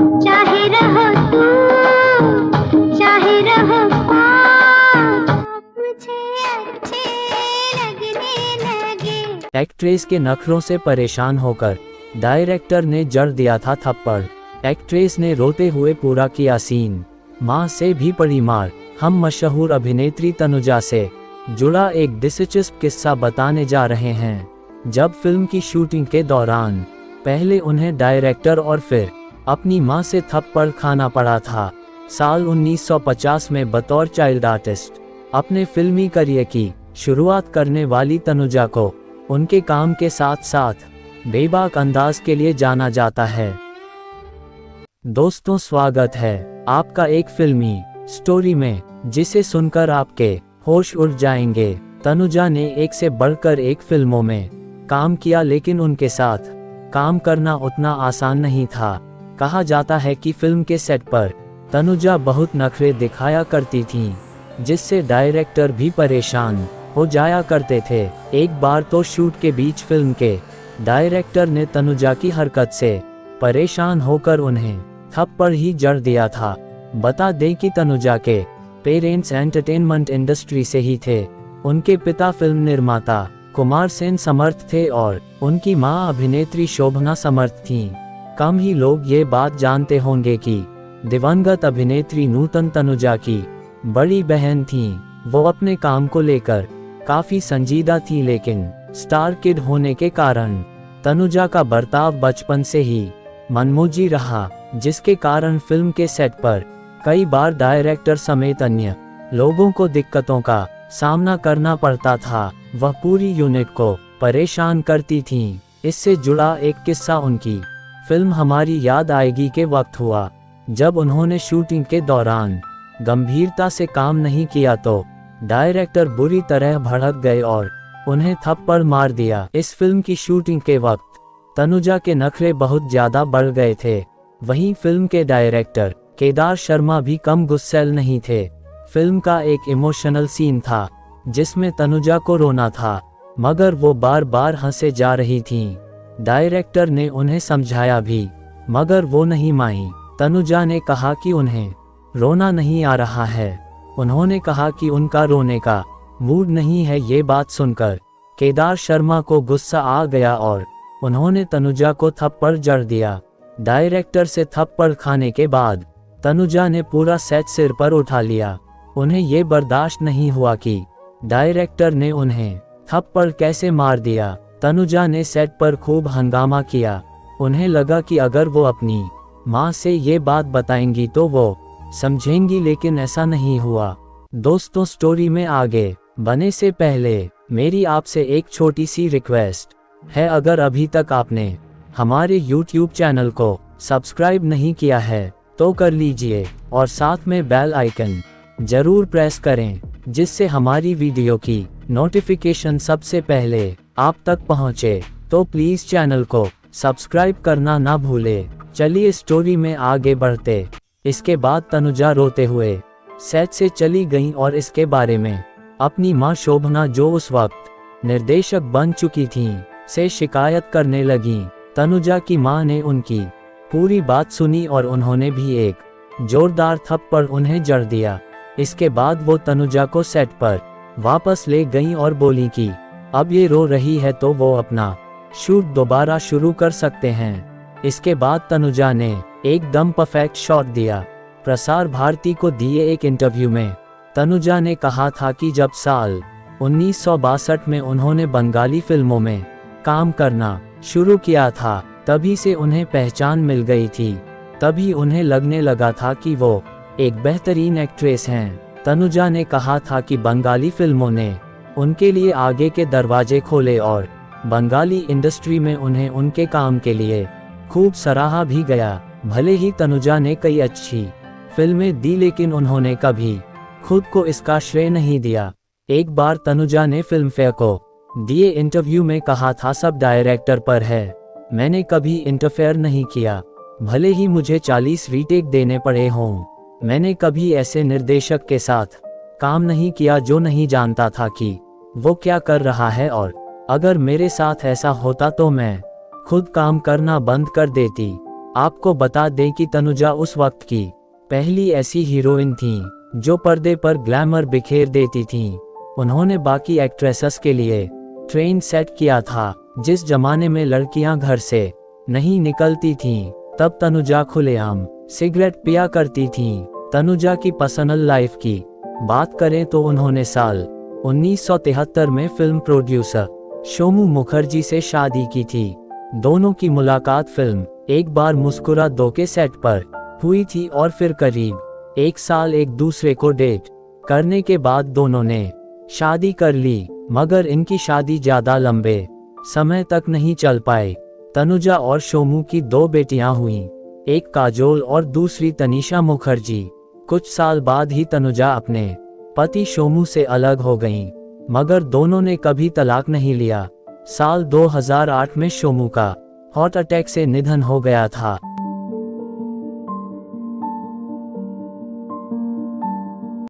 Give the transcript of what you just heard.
चाहे रहो तू, चाहे रहो पास, मुझे अच्छे लगने लगे। एक्ट्रेस के नखरों से परेशान होकर डायरेक्टर ने जड़ दिया था थप्पड़। एक्ट्रेस ने रोते हुए पूरा किया सीन। मां से भी पड़ी मार। हम मशहूर अभिनेत्री तनुजा से जुड़ा एक दिलचस्प किस्सा बताने जा रहे हैं। जब फिल्म की शूटिंग के दौरान पहले उन्हें डायरेक्टर और फिर अपनी मां से थप्पड़ खाना पड़ा था। साल 1950 में बतौर चाइल्ड आर्टिस्ट अपने फिल्मी करियर की शुरुआत करने वाली तनुजा को उनके काम के साथ साथ बेबाक अंदाज के लिए जाना जाता है। दोस्तों, स्वागत है आपका एक फिल्मी स्टोरी में जिसे सुनकर आपके होश उड़ जाएंगे। तनुजा ने एक से बढ़कर एक फिल्मों में काम किया, लेकिन उनके साथ काम करना उतना आसान नहीं था। कहा जाता है कि फिल्म के सेट पर तनुजा बहुत नखरे दिखाया करती थीं, जिससे डायरेक्टर भी परेशान हो जाया करते थे। एक बार तो शूट के बीच फिल्म के डायरेक्टर ने तनुजा की हरकत से परेशान होकर उन्हें थप्पड़ ही जड़ दिया था। बता दें कि तनुजा के पेरेंट्स एंटरटेनमेंट इंडस्ट्री से ही थे। उनके पिता फिल्म निर्माता कुमार सेन समर्थ थे और उनकी मां अभिनेत्री शोभना समर्थ थीं। कम ही लोग ये बात जानते होंगे कि दिवंगत अभिनेत्री नूतन तनुजा की बड़ी बहन थीं। वो अपने काम को लेकर काफी संजीदा थी, लेकिन स्टार किड होने के कारण तनुजा का बर्ताव बचपन से ही मनमोजी रहा, जिसके कारण फिल्म के सेट पर कई बार डायरेक्टर समेत अन्य लोगों को दिक्कतों का सामना करना पड़ता था। वह पूरी यूनिट को परेशान करती थीं। इससे जुड़ा एक किस्सा उनकी फिल्म हमारी याद आएगी के वक्त हुआ। जब उन्होंने शूटिंग के दौरान गंभीरता से काम नहीं किया तो डायरेक्टर बुरी तरह भड़क गए और उन्हें थप्पड़ मार दिया। इस फिल्म की शूटिंग के वक्त तनुजा के नखरे बहुत ज्यादा बढ़ गए थे। वहीं फिल्म के डायरेक्टर केदार शर्मा भी कम गुस्सैल नहीं थे। फिल्म का एक इमोशनल सीन था जिसमें तनुजा को रोना था, मगर वो बार बार हंसे जा रही थीं। डायरेक्टर ने उन्हें समझाया भी, मगर वो नहीं मानी। तनुजा ने कहा कि उन्हें रोना नहीं आ रहा है। उन्होंने कहा कि उनका रोने का मूड नहीं है। ये बात सुनकर केदार शर्मा को गुस्सा आ गया और उन्होंने तनुजा को थप्पड़ जड़ दिया। डायरेक्टर से थप्पड़ खाने के बाद तनुजा ने पूरा सेट सिर पर उठा लिया। उन्हें ये बर्दाश्त नहीं हुआ कि डायरेक्टर ने उन्हें थप्पड़ कैसे मार दिया। तनुजा ने सेट पर खूब हंगामा किया। उन्हें लगा कि अगर वो अपनी मां से ये बात बताएंगी तो वो समझेंगी, लेकिन ऐसा नहीं हुआ। दोस्तों, स्टोरी में आगे बढ़ने से पहले मेरी आपसे एक छोटी सी रिक्वेस्ट है। अगर अभी तक आपने हमारे YouTube चैनल को सब्सक्राइब नहीं किया है तो कर लीजिए और साथ में बेल आइकन जरूर प्रेस करें, जिससे हमारी वीडियो की नोटिफिकेशन सबसे पहले आप तक पहुंचे। तो प्लीज चैनल को सब्सक्राइब करना ना भूले। चलिए स्टोरी में आगे बढ़ते। इसके बाद तनुजा रोते हुए सेट से चली गईं और इसके बारे में अपनी मां शोभना, जो उस वक्त निर्देशक बन चुकी थीं, से शिकायत करने लगीं। तनुजा की मां ने उनकी पूरी बात सुनी और उन्होंने भी एक जोरदार थप्पड़ उन्हें जड़ दिया। इसके बाद वो तनुजा को सेट पर वापस ले गईं और बोली कि अब ये रो रही है तो वो अपना शूट दोबारा शुरू कर सकते हैं। इसके बाद तनुजा ने एकदम परफेक्ट शॉट दिया। प्रसार भारती को दिए एक इंटरव्यू में तनुजा ने कहा था कि जब साल 1962 में उन्होंने बंगाली फिल्मों में काम करना शुरू किया था, तभी से उन्हें पहचान मिल गई थी। तभी उन्हें लगने लगा था कि वो एक बेहतरीन एक्ट्रेस हैं। तनुजा ने कहा था कि बंगाली फिल्मों ने उनके लिए आगे के दरवाजे खोले और बंगाली इंडस्ट्री में उन्हें उनके काम के लिए खूब सराहा भी गया। भले ही तनुजा ने कई अच्छी फिल्में दी, लेकिन उन्होंने कभी खुद को इसका श्रेय नहीं दिया। एक बार तनुजा ने फिल्मफेयर को दिए इंटरव्यू में कहा था, सब डायरेक्टर पर है, मैंने कभी इंटरफेयर नहीं किया। भले ही मुझे 40 रीटेक देने पड़े हों, मैंने कभी ऐसे निर्देशक के साथ काम नहीं किया जो नहीं जानता था कि वो क्या कर रहा है, और अगर मेरे साथ ऐसा होता तो मैं खुद काम करना बंद कर देती। आपको बता दें कि तनुजा उस वक्त की पहली ऐसी हीरोइन थी जो पर्दे पर ग्लैमर बिखेर देती थीं। उन्होंने बाकी एक्ट्रेसेस के लिए ट्रेंड सेट किया था। जिस जमाने में लड़कियां घर से नहीं निकलती थीं, तब तनुजा खुलेआम सिगरेट पिया करती थीं। तनुजा की पर्सनल लाइफ की बात करें तो उन्होंने साल 1973 में फिल्म प्रोड्यूसर सोमू मुखर्जी से शादी की थी। दोनों की मुलाकात फिल्म एक बार मुस्कुरा दो के सेट पर हुई थी और फिर करीब 1 साल एक दूसरे को डेट करने के बाद दोनों ने शादी कर ली, मगर इनकी शादी ज्यादा लंबे समय तक नहीं चल पाई। तनुजा और सोमू की 2 बेटियां हुईं, एक काजोल और दूसरी तनीषा मुखर्जी। कुछ साल बाद ही तनुजा अपने पति सोमू से अलग हो गईं, मगर दोनों ने कभी तलाक नहीं लिया। साल 2008 में सोमू का हार्ट अटैक से निधन हो गया था।